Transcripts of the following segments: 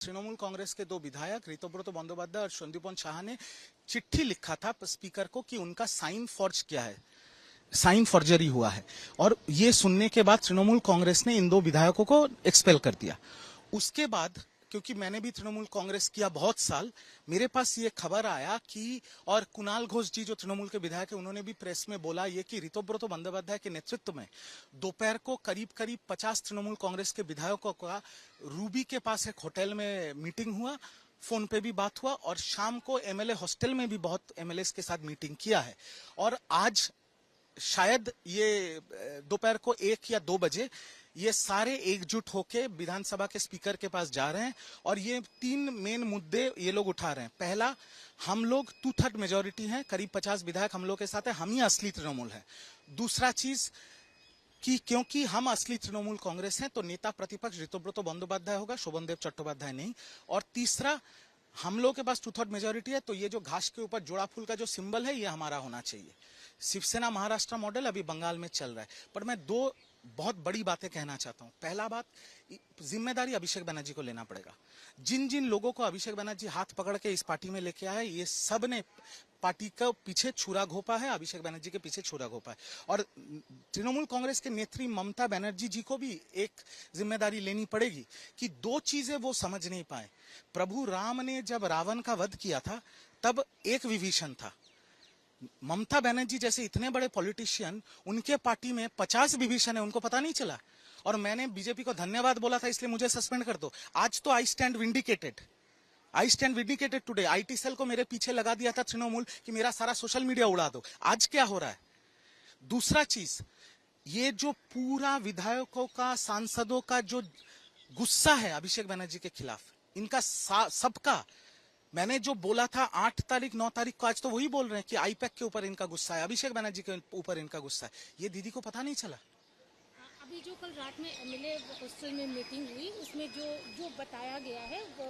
तृणमूल कांग्रेस के दो विधायक ऋतव्रत बंदोपाध्याय और संदीपन शाह ने चिट्ठी लिखा था स्पीकर को कि उनका साइन फॉर्ज किया है, साइन फॉर्जरी हुआ है। और ये सुनने के बाद तृणमूल कांग्रेस ने इन दो विधायकों को एक्सपेल कर दिया। उसके बाद क्योंकि मैंने भी तृणमूल कांग्रेस किया बहुत साल, मेरे पास ये खबर आया कि और कुणाल घोष जी जो तृणमूल के विधायक है उन्होंने भी प्रेस में बोला ये कि ऋतव्रत बंदोपाध्याय के नेतृत्व में दोपहर को करीब करीब 50 तृणमूल कांग्रेस के विधायकों का रूबी के पास एक होटल में मीटिंग हुआ, फोन पे भी बात हुआ और शाम को एमएलए हॉस्टल में भी बहुत एमएलए के साथ मीटिंग किया है। और आज शायद ये दोपहर को 1 या 2 बजे ये सारे एकजुट होके विधानसभा के स्पीकर के पास जा रहे हैं और ये 3 मेन मुद्दे ये लोग उठा रहे हैं। पहला, हम लोग 2/3 मेजोरिटी हैं, करीब 50 विधायक हम लोग के साथ है, हम ही असली तृणमूल है। दूसरा चीज कि क्योंकि हम असली तृणमूल कांग्रेस हैं तो नेता प्रतिपक्ष ऋतव्रत बंदोपाध्याय होगा, शोभनदेव चट्टोपाध्याय नहीं। और तीसरा, हम लोग के पास 2/3 मेजोरिटी है तो ये जो घास के ऊपर जोड़ा फूल का जो सिंबल है ये हमारा होना चाहिए। शिवसेना महाराष्ट्र मॉडल अभी बंगाल में चल रहा है। पर मैं 2 बहुत बड़ी बातें कहना चाहता हूं। पहला बात, जिम्मेदारी अभिषेक बनर्जी को लेना पड़ेगा। जिन जिन लोगों को अभिषेक बनर्जी हाथ पकड़ के इस पार्टी में लेके आए, ये सब ने पार्टी का पीछे छुरा घोपा है, अभिषेक बनर्जी के पीछे छुरा घोपा है। और तृणमूल कांग्रेस के नेत्री ममता बनर्जी जी को भी एक जिम्मेदारी लेनी पड़ेगी कि 2 चीजें वो समझ नहीं पाए। प्रभु राम ने जब रावण का वध किया था तब एक विभीषण था। ममता बनर्जी जैसे इतने बड़े पॉलिटिशियन, उनके पार्टी में 50 विभीषण है, उनको पता नहीं चला। और मैंने बीजेपी को धन्यवाद बोला था इसलिए मुझे सस्पेंड कर दो। आज तो I stand vindicated, I stand vindicated today. IT cell को मेरे पीछे लगा दिया था तृणमूल कि मेरा सारा सोशल मीडिया उड़ा दो। आज क्या हो रहा है? दूसरा चीज, ये जो पूरा विधायकों का, सांसदों का जो गुस्सा है अभिषेक बनर्जी के खिलाफ, इनका सबका, मैंने जो बोला था 8 तारीख 9 तारीख को, आज तो वही बोल रहे हैं कि आईपैक के ऊपर इनका गुस्सा है, अभिषेक बनर्जी के ऊपर इनका गुस्सा है। ये दीदी को पता नहीं चला। अभी जो कल रात में एमएलए हॉस्टल में मीटिंग हुई उसमें जो बताया गया है वो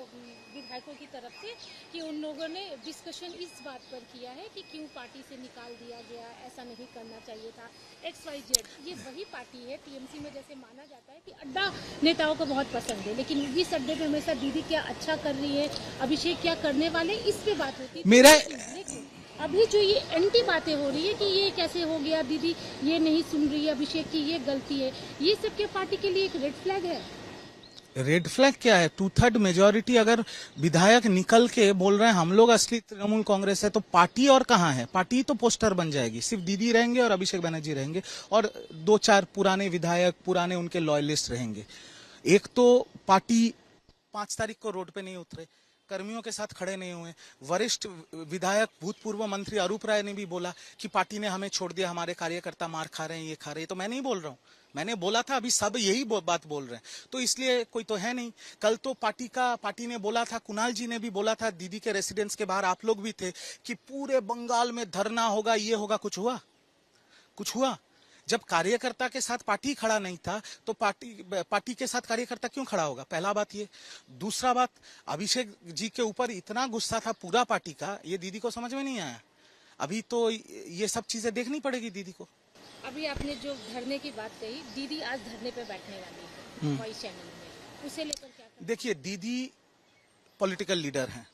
विधायकों की तरफ से कि उन लोगों ने डिस्कशन इस बात पर किया है कि क्यों पार्टी से निकाल दिया गया, ऐसा नहीं करना चाहिए था, XYZ। ये वही पार्टी है टीएमसी में जैसे माना जाता है कि अड्डा नेताओं को बहुत पसंद है, लेकिन इस अड्डे में हमेशा दीदी क्या अच्छा कर रही है, अभिषेक क्या करने वाले, इस पे बात होती है। मेरा अभी जो ये एंटी बातें हो रही है कि ये कैसे हो गया, दीदी ये नहीं सुन रही है, अभिषेक की ये गलती है, ये सबके पार्टी के लिए एक रेड फ्लैग है। रेड फ्लैग क्या है? 2/3 मेजोरिटी अगर विधायक निकल के बोल रहे हैं हम लोग असली तृणमूल कांग्रेस है, तो पार्टी और कहाँ है? पार्टी तो पोस्टर बन जाएगी, सिर्फ दीदी रहेंगे और अभिषेक बनर्जी रहेंगे और 2-4 पुराने विधायक, पुराने उनके लॉयलिस्ट रहेंगे। एक तो पार्टी 5 तारीख को रोड पे नहीं उतरे, कर्मियों के साथ खड़े नहीं हुए। वरिष्ठ विधायक भूतपूर्व मंत्री अरूप राय ने भी बोला कि पार्टी ने हमें छोड़ दिया, हमारे कार्यकर्ता मार खा रहे हैं, ये खा रहे हैं। तो मैं नहीं बोल रहा हूं, मैंने बोला था, अभी सब यही बात बोल रहे हैं, तो इसलिए कोई तो है नहीं। कल तो पार्टी ने बोला था, कुणाल जी ने भी बोला था, दीदी के रेसिडेंस के बाहर आप लोग भी थे, कि पूरे बंगाल में धरना होगा, ये होगा। कुछ हुआ? कुछ हुआ? जब कार्यकर्ता के साथ पार्टी खड़ा नहीं था तो पार्टी के साथ कार्यकर्ता क्यों खड़ा होगा? पहला बात ये। दूसरा बात, अभिषेक जी के ऊपर इतना गुस्सा था पूरा पार्टी का, ये दीदी को समझ में नहीं आया। अभी तो ये सब चीजें देखनी पड़ेगी दीदी को। अभी आपने जो धरने की बात कही, दीदी आज धरने पे बैठने वाली है वॉइस चैनल में, उसे लेकर क्या? देखिए, दीदी पॉलिटिकल लीडर हैं,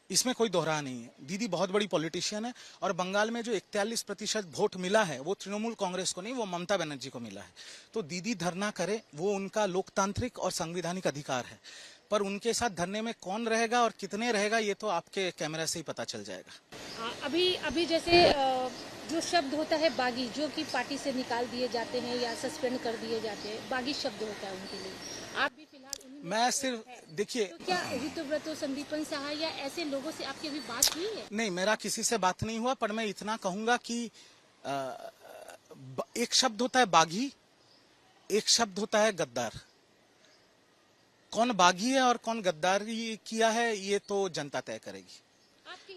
इसमें कोई दोहरा नहीं है। दीदी बहुत बड़ी पॉलिटिशियन है और बंगाल में जो 41% वोट मिला है वो तृणमूल कांग्रेस को नहीं, वो ममता बनर्जी को मिला है। तो दीदी धरना करे, वो उनका लोकतांत्रिक और संवैधानिक अधिकार है। पर उनके साथ धरने में कौन रहेगा और कितने रहेगा ये तो आपके कैमरा से ही पता चल जाएगा। अभी जैसे जो शब्द होता है बागी, जो कि पार्टी से निकाल दिए जाते हैं या सस्पेंड कर दिए जाते हैं, बागी शब्द होता है उनके लिए। आप भी फिलहाल मैं सिर्फ देखिए, तो क्या ऋतव्रत, संदीपन शाह या ऐसे लोगों से आपकी अभी बात हुई है? नहीं, मेरा किसी से बात नहीं हुआ, पर मैं इतना कहूंगा कि एक शब्द होता है बागी, एक शब्द होता है गद्दार। कौन बागी है और कौन गद्दारी किया है ये तो जनता तय करेगी।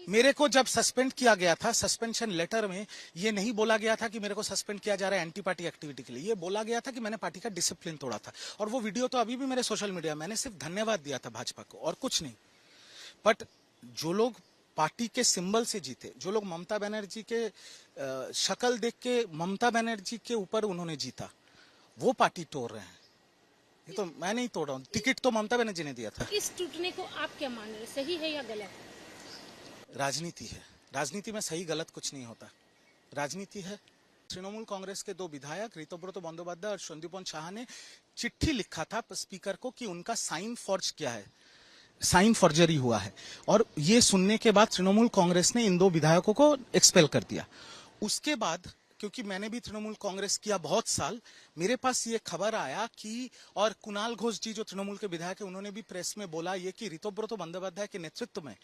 मेरे को जब सस्पेंड किया गया था, सस्पेंशन लेटर में ये नहीं बोला गया था कि मेरे को सस्पेंड किया जा रहा है एंटी पार्टी एक्टिविटी के लिए, ये बोला गया था कि मैंने पार्टी का डिसिप्लिन तोड़ा था। और वो वीडियो तो अभी भी मेरे सोशल मीडिया, मैंने सिर्फ धन्यवाद दिया था भाजपा को और कुछ नहीं। बट जो लोग पार्टी के सिंबल से जीते, जो लोग ममता बनर्जी के शक्ल देख के ममता बनर्जी के ऊपर उन्होंने जीता, वो पार्टी तोड़ रहे हैं। ये तो मैं नहीं तोड़ रहा हूँ, टिकट तो ममता बनर्जी ने दिया था। इस टूटने को आप क्या मान रहे हैं, सही है या गलत? राजनीति है, राजनीति में सही गलत कुछ नहीं होता, राजनीति है। तृणमूल कांग्रेस के दो विधायक ऋतव्रत बंदोपाध्याय और संदीपन शाह ने चिट्ठी लिखा था स्पीकर को कि उनका साइन फॉर्ज किया है, साइन फॉर्जरी हुआ है। और ये सुनने के बाद तृणमूल कांग्रेस ने इन दो विधायकों को एक्सपेल कर दिया। उसके बाद क्योंकि मैंने भी तृणमूल कांग्रेस किया बहुत साल, मेरे पास ये खबर आया कि, और कुणाल घोष जी जो तृणमूल के विधायक है उन्होंने भी प्रेस में बोला ये कि ऋतव्रत बंदोपाध्याय के नेतृत्व में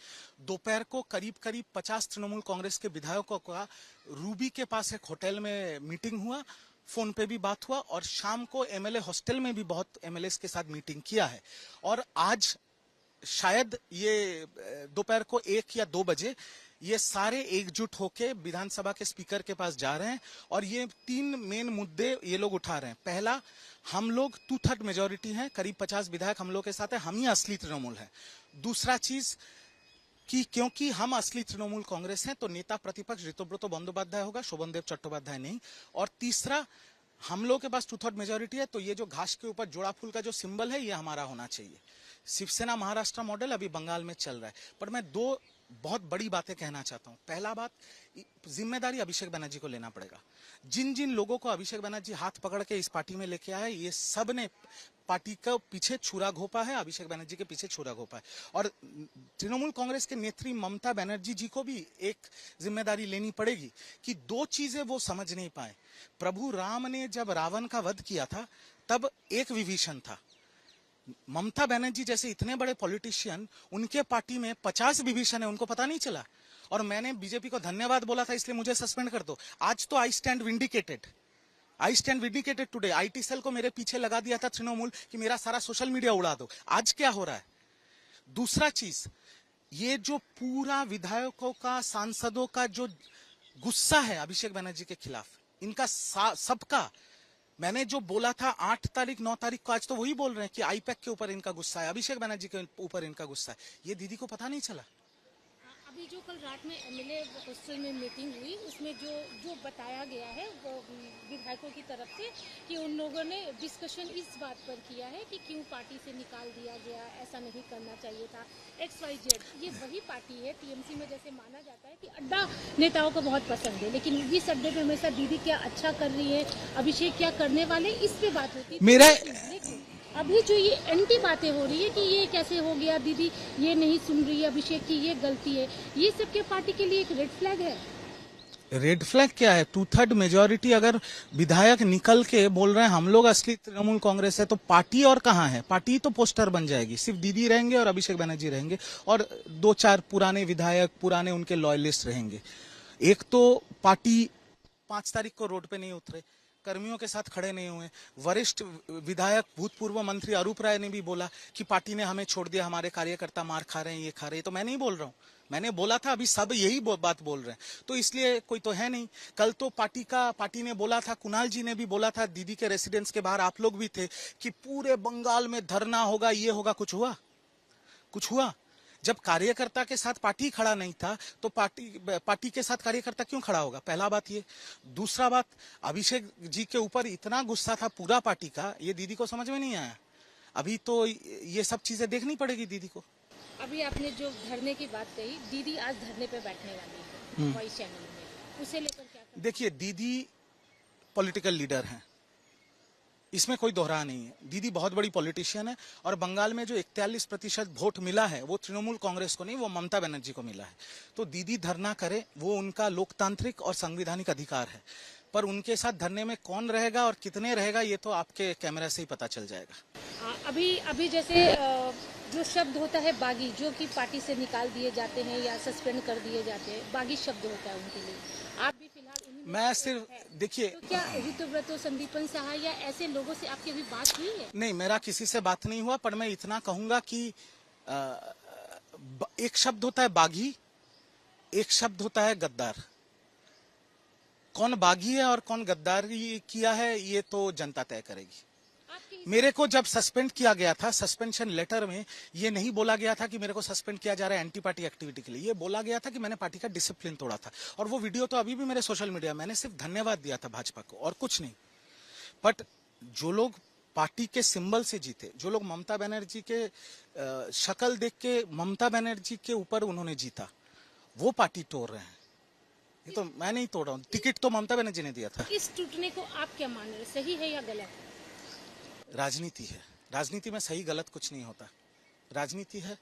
दोपहर को करीब करीब 50 तृणमूल कांग्रेस के विधायकों का रूबी के पास एक होटल में मीटिंग हुआ, फोन पे भी बात हुआ, और शाम को एमएलए हॉस्टल में भी बहुत एमएलए के साथ मीटिंग किया है। और आज शायद ये दोपहर को 1 या 2 बजे ये सारे एकजुट होके विधानसभा के स्पीकर के पास जा रहे हैं और ये 3 मेन मुद्दे ये लोग उठा रहे हैं। पहला, हम लोग 2/3 मेजोरिटी हैं, करीब 50 विधायक हम लोग के साथ है, हम ही असली तृणमूल है। दूसरा चीज कि क्योंकि हम असली तृणमूल कांग्रेस हैं तो नेता प्रतिपक्ष ऋतव्रत बंदोपाध्याय होगा, शोभनदेव चट्टोपाध्याय नहीं। और तीसरा, हम लोग के पास 2/3 मेजोरिटी है तो ये जो घास के ऊपर जोड़ा फूल का जो सिंबल है ये हमारा होना चाहिए। शिवसेना महाराष्ट्र मॉडल अभी बंगाल में चल रहा है। पर मैं 2 बहुत बड़ी बातें कहना चाहता हूं। पहला बात, जिम्मेदारी अभिषेक बनर्जी को लेना पड़ेगा। जिन जिन लोगों को अभिषेक बनर्जी हाथ पकड़ के इस पार्टी में लेके आए, ये सब ने पार्टी का पीछे छुरा घोपा है, अभिषेक बनर्जी के पीछे छुरा घोपा है। और तृणमूल कांग्रेस के नेत्री ममता बनर्जी जी को भी एक जिम्मेदारी लेनी पड़ेगी कि 2 चीजें वो समझ नहीं पाए। प्रभु राम ने जब रावण का वध किया था तब एक विभीषण था। ममता बनर्जी जैसे इतने बड़े पॉलिटिशियन, उनके पार्टी में 50 विभीषण है, उनको पता नहीं चला। और मैंने बीजेपी को धन्यवाद बोला था इसलिए मुझे सस्पेंड कर दो। आज तो I stand vindicated, I stand vindicated today. IT cell को मेरे पीछे लगा दिया था तृणमूल कि मेरा सारा सोशल मीडिया उड़ा दो। आज क्या हो रहा है? दूसरा चीज, ये जो पूरा विधायकों का, सांसदों का जो गुस्सा है अभिषेक बनर्जी के खिलाफ, इनका सबका, मैंने जो बोला था 8 तारीख 9 तारीख को, आज तो वही बोल रहे हैं कि आईपैक के ऊपर इनका गुस्सा है, अभिषेक बनर्जी के ऊपर इनका गुस्सा है। ये दीदी को पता नहीं चला। अभी जो कल रात में एमएलए हॉस्टल में मीटिंग हुई उसमें जो बताया गया है वो विधायकों की तरफ से कि उन लोगों ने डिस्कशन इस बात पर किया है कि क्यों पार्टी से निकाल दिया गया, ऐसा नहीं करना चाहिए था, XYZ। ये वही पार्टी है टीएमसी में जैसे माना जाता है कि अड्डा नेताओं को बहुत पसंद है, लेकिन इस अड्डे पे हमेशा दीदी क्या अच्छा कर रही है, अभिषेक क्या करने वाले, इस पे बात होती है। मेरा अभी जो ये एंटी बातें हो रही है कि ये कैसे हो गया, दीदी ये नहीं सुन रही है, अभिषेक की ये गलती है, ये सब के पार्टी के लिए एक रेड फ्लैग है। रेड फ्लैग क्या है? 2/3 मेजोरिटी अगर विधायक निकल के बोल रहे हैं हम लोग असली तृणमूल कांग्रेस है, तो पार्टी और कहाँ है? पार्टी तो पोस्टर बन जाएगी, सिर्फ दीदी रहेंगे और अभिषेक बनर्जी रहेंगे और 2-4 पुराने विधायक, पुराने उनके लॉयलिस्ट रहेंगे। एक तो पार्टी 5 तारीख को रोड पे नहीं उतरे, कर्मियों के साथ खड़े नहीं हुए। वरिष्ठ विधायक, भूतपूर्व मंत्री अरूप राय ने भी बोला कि पार्टी ने हमें छोड़ दिया, हमारे कार्यकर्ता मार खा रहे हैं, ये खा रहे हैं। तो मैं नहीं बोल रहा हूं, मैंने बोला था, अभी सब यही बात बोल रहे हैं, तो इसलिए कोई तो है नहीं। कल तो पार्टी ने बोला था, कुणाल जी ने भी बोला था, दीदी के रेसिडेंस के बाहर आप लोग भी थे, कि पूरे बंगाल में धरना होगा, ये होगा। कुछ हुआ? कुछ हुआ? जब कार्यकर्ता के साथ पार्टी खड़ा नहीं था तो पार्टी के साथ कार्यकर्ता क्यों खड़ा होगा? पहला बात ये। दूसरा बात, अभिषेक जी के ऊपर इतना गुस्सा था पूरा पार्टी का, ये दीदी को समझ में नहीं आया। अभी तो ये सब चीजें देखनी पड़ेगी दीदी को। अभी आपने जो धरने की बात कही, दीदी आज धरने पे बैठने वाली है वॉइस चैनल में, उसे लेकर क्या? देखिए, दीदी पॉलिटिकल लीडर हैं, इसमें कोई दोहरा नहीं है। दीदी बहुत बड़ी पॉलिटिशियन है और बंगाल में जो 41% वोट मिला है वो तृणमूल कांग्रेस को नहीं, वो ममता बनर्जी को मिला है। तो दीदी धरना करे, वो उनका लोकतांत्रिक और संवैधानिक अधिकार है। पर उनके साथ धरने में कौन रहेगा और कितने रहेगा ये तो आपके कैमरा से ही पता चल जाएगा। अभी जैसे जो शब्द होता है बागी, जो कि पार्टी से निकाल दिए जाते हैं या सस्पेंड कर दिए जाते हैं, बागी शब्द होता है उनके लिए। आप भी फिलहाल मैं सिर्फ, देखिए, तो क्या ऋतव्रत, संदीपन शाह या ऐसे लोगों से आपकी अभी बात हुई है? नहीं, मेरा किसी से बात नहीं हुआ, पर मैं इतना कहूंगा कि एक शब्द होता है बागी, एक शब्द होता है गद्दार। कौन बागी है और कौन गद्दारी किया है ये तो जनता तय करेगी। मेरे को जब सस्पेंड किया गया था, सस्पेंशन लेटर में ये नहीं बोला गया था कि मेरे को सस्पेंड किया जा रहा है एंटी पार्टी एक्टिविटी के लिए, ये बोला गया था कि मैंने पार्टी का डिसिप्लिन तोड़ा था। और वो वीडियो तो अभी भी मेरे सोशल मीडिया, मैंने सिर्फ धन्यवाद दिया था भाजपा को और कुछ नहीं। बट जो लोग पार्टी के सिंबल से जीते। जो लोग ममता बनर्जी के शक्ल देख के ममता बनर्जी के ऊपर उन्होंने जीता, वो पार्टी तोड़ रहे हैं। ये तो मैं नहीं तोड़ रहा हूँ, टिकट तो ममता बनर्जी ने दिया था। इस टूटने को आप क्या मान रहे हैं, सही है या गलत है? राजनीति है, राजनीति में सही गलत कुछ नहीं होता, राजनीति है।